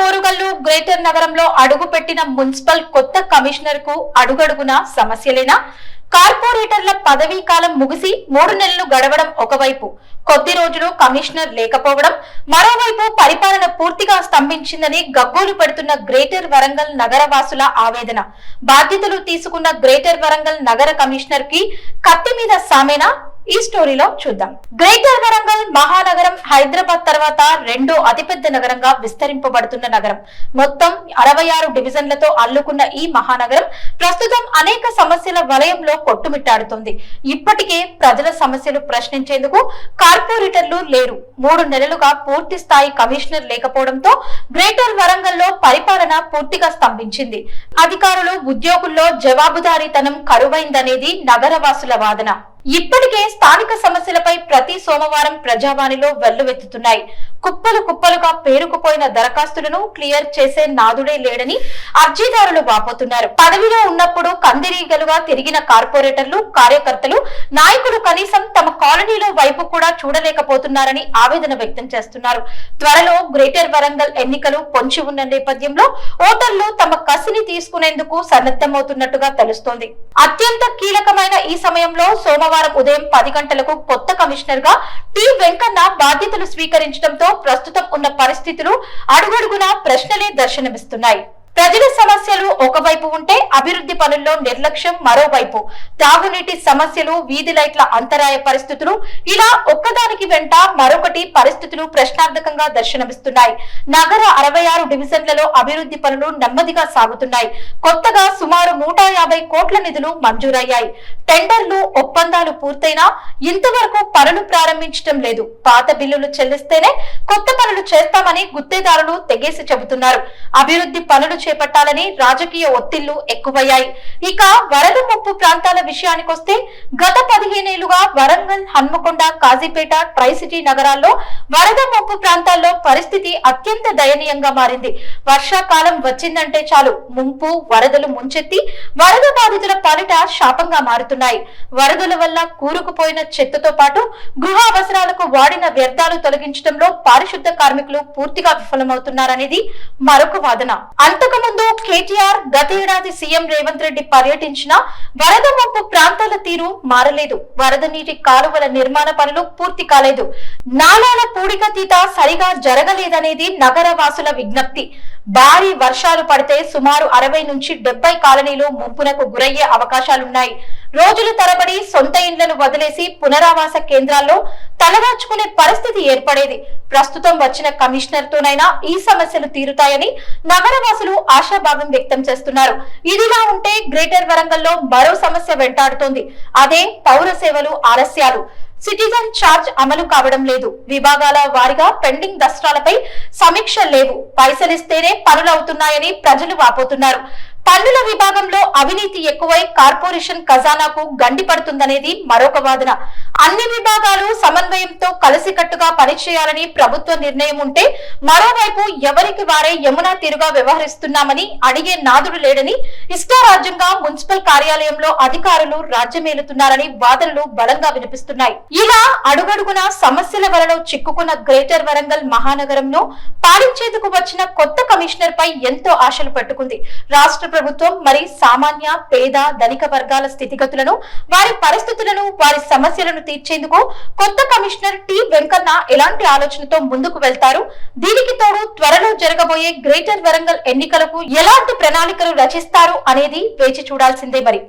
Orugallu greater నగరంలో అడుగుపెట్టిన municipal కొత్త కమిషనర్ కు అడుగడుగునా సమస్యలేనా? కార్పొరేటర్ల పదవీ కాలం ముగిసి 3 నెలలు గడవడం ఒకవైపు, కొద్ది రోజులు కమిషనర్ లేకపోవడం మరోవైపు పరిపాలన పూర్తిగా స్తంభించిందని గగ్గోలు పెడుతున్న గ్రేటర్ వరంగల్ నగరవాసుల ఆవేదన. బాధ్యతలు తీసుకున్న గ్రేటర్ వరంగల్ నగర కమిషనర్ కి కత్తి మీద సామేనా? ఈ స్టోరీలో చూద్దాం. గ్రేటర్ వరంగల్ మహానగరం హైదరాబాద్ తర్వాత రెండో అతిపెద్ద నగరంగా విస్తరింపబడుతున్న నగరం. మొత్తం 66 డివిజన్లతో అల్లుకున్న ఈ మహానగరం ప్రస్తుతం అనేక సమస్యల వలయంలో కొట్టుమిట్టాడుతోంది. ఇప్పటికే ప్రజల సమస్యలు ప్రశ్నించేందుకు కార్పొరేటర్లు లేరు. 3 నెలలుగా పూర్తి స్థాయి కమిషనర్ లేకపోవడంతో గ్రేటర్ వరంగల్ లో పరిపాలన పూర్తిగా స్తంభించింది. అధికారులు ఉద్యోగుల్లో జవాబుదారీతనం కరువైందనేది నగరవాసుల వాదన. ఇప్పటికే స్థానిక సమస్యలపై ప్రతి సోమవారం ప్రజావాణిలో వెల్లువెత్తుతున్నాయి. కుప్పలు కుప్పలుగా పేరుకుపోయిన దరఖాస్తులను క్లియర్ చేసే నాదుడే లేడని అర్జీదారులు వాపోతున్నారు. పదవిలో ఉన్నప్పుడు కందిరీగలుగా తిరిగిన కార్పొరేటర్లు, కార్యకర్తలు, నాయకులు కనీసం తమ కాలనీలో వైపు కూడా చూడలేకపోతున్నారని ఆవేదన వ్యక్తం చేస్తున్నారు. త్వరలో గ్రేటర్ వరంగల్ ఎన్నికలు పొంచి ఉన్న నేపథ్యంలో ఓటర్లు తమ కసిని తీసుకునేందుకు సన్నద్ధమవుతున్నట్టుగా తెలుస్తోంది. అత్యంత కీలకమైన ఈ సమయంలో సోమవారం ఉదయం 10 గంటలకు కొత్త కమిషనర్ గా టి వెంకన్న బాధ్యతలు స్వీకరించడంతో ప్రస్తుతం ఉన్న పరిస్థితులు అడుగడుగునా ప్రశ్నలే దర్శనమిస్తున్నాయి. ప్రజల సమస్యలు ఒకవైపు ఉంటే అభివృద్ధి పనుల్లో నిర్లక్ష్యం మరోవైపు, తాగునీటి సమస్యలు, వీధి లైట్ల అంతరాయ పరిస్థితులు, ఇలా ఒక్కదానికి వెంట మరొకటి పరిస్థితులు ప్రశ్నార్థకంగా దర్శనమిస్తున్నాయి. నగర 66 డివిజన్లలో అభివృద్ధి పనులు నెమ్మదిగా సాగుతున్నాయి. కొత్తగా సుమారు 150 కోట్ల నిధులు మంజూరయ్యాయి. టెండర్లు, ఒప్పందాలు పూర్తయినా ఇంతవరకు పనులు ప్రారంభించడం లేదు. పాత బిల్లులు చెల్లిస్తేనే కొత్త పనులు చేస్తామని గుత్తేదారులు తెగేసి చెబుతున్నారు. అభివృద్ధి పనులు చేపట్టాలని రాజకీయ ఒత్తిళ్లు ఎక్కువయ్యాయి. ఇక వరద ముప్పు ప్రాంతాల విషయానికొస్తే గత 15 ఏళ్లుగా వరంగల్, హన్మకొండ, కాజీపేట, ట్రై సిటీ నగరాల్లో వరద ముప్పు ప్రాంతాల్లో పరిస్థితి అత్యంత దయనీయంగా మారింది. వర్షాకాలం వచ్చిందంటే చాలు ముంపు, వరదలు ముంచెత్తి వరద బాధితుల పాలిట శాపంగా మారుతున్నాయి. వరదల వల్ల కూరుకుపోయిన చెత్తతో పాటు గృహ అవసరాలకు వాడిన వ్యర్థాలు తొలగించడంలో పారిశుద్ధ కార్మికులు పూర్తిగా విఫలమవుతున్నారనేది మరొక వాదన. అంతకుముందు కేటీఆర్ గత ఏడాది సీఎం రేవంత్ రెడ్డి పర్యటించిన వరద ముప్పు ప్రాంతాల తీరు మారలేదు. వరద నీటి కాలువల నిర్మాణ పనులు పూర్తి కాలేదు. నాలాల పూడికతీత సరిగా జరగలేదనేది నగర వాసుల విజ్ఞప్తి. భారీ వర్షాలు పడితే సుమారు 60 నుంచి 70 కాలనీలు ముంపునకు గురయ్యే అవకాశాలున్నాయి. రోజుల తరబడి సొంత ఇండ్లను వదిలేసి పునరావాస కేంద్రాల్లో తలదాచుకునే పరిస్థితి ఏర్పడేది. ప్రస్తుతం వచ్చిన కమిషనర్ తోనైనా ఈ సమస్యలు తీరుతాయని నగరవాసులు ఆశాభావం వ్యక్తం చేస్తున్నారు. ఇదిలా ఉంటే గ్రేటర్ వరంగల్లో మరో సమస్య వెంటాడుతోంది. అదే పౌర సేవలు ఆలస్యాలు. సిటిజన్ ఛార్జ్ అమలు కావడం లేదు. విభాగాల వారిగా పెండింగ్ దస్త్రాలపై సమీక్ష లేవు. పైసలిస్తేనే పనులవుతున్నాయని ప్రజలు వాపోతున్నారు. పన్నుల విభాగంలో అవినీతి ఎక్కువై కార్పొరేషన్ ఖజానాకు గండి పడుతుందనేది మరొక వాదన. అన్ని విభాగాలు సమన్వయంతో కలిసికట్టుగా పనిచేయాలని ప్రభుత్వ నిర్ణయం ఉంటే, మరోవైపు ఎవరికి వారే యమునా తీరుగా వ్యవహరిస్తున్నామని అడిగే నాదుడు లేడని, ఇష్టారాజ్యంగా మున్సిపల్ కార్యాలయంలో అధికారులు రాజ్యమేలుతున్నారని వాదనలు బలంగా వినిపిస్తున్నాయి. ఇలా అడుగడుగున సమస్యల వలలో చిక్కుకున్న గ్రేటర్ వరంగల్ మహానగరంను పాలించేందుకు వచ్చిన కొత్త కమిషనర్ పై ఎంతో ఆశలు పెట్టుకుంది. రాష్ట్ర ప్రభుత్వం మరి సామాన్య, పేద, ధనిక వర్గాల స్థితిగతులను, వారి పరిస్థితులను, వారి సమస్యలను తీర్చేందుకు కొత్త కమిషనర్ టి వెంకన్న ఎలాంటి ఆలోచనతో ముందుకు వెళ్తారు? దీనికి తోడు త్వరలో జరగబోయే గ్రేటర్ వరంగల్ ఎన్నికలకు ఎలాంటి ప్రణాళికలు రచిస్తారు అనేది వేచి చూడాల్సిందే మరి.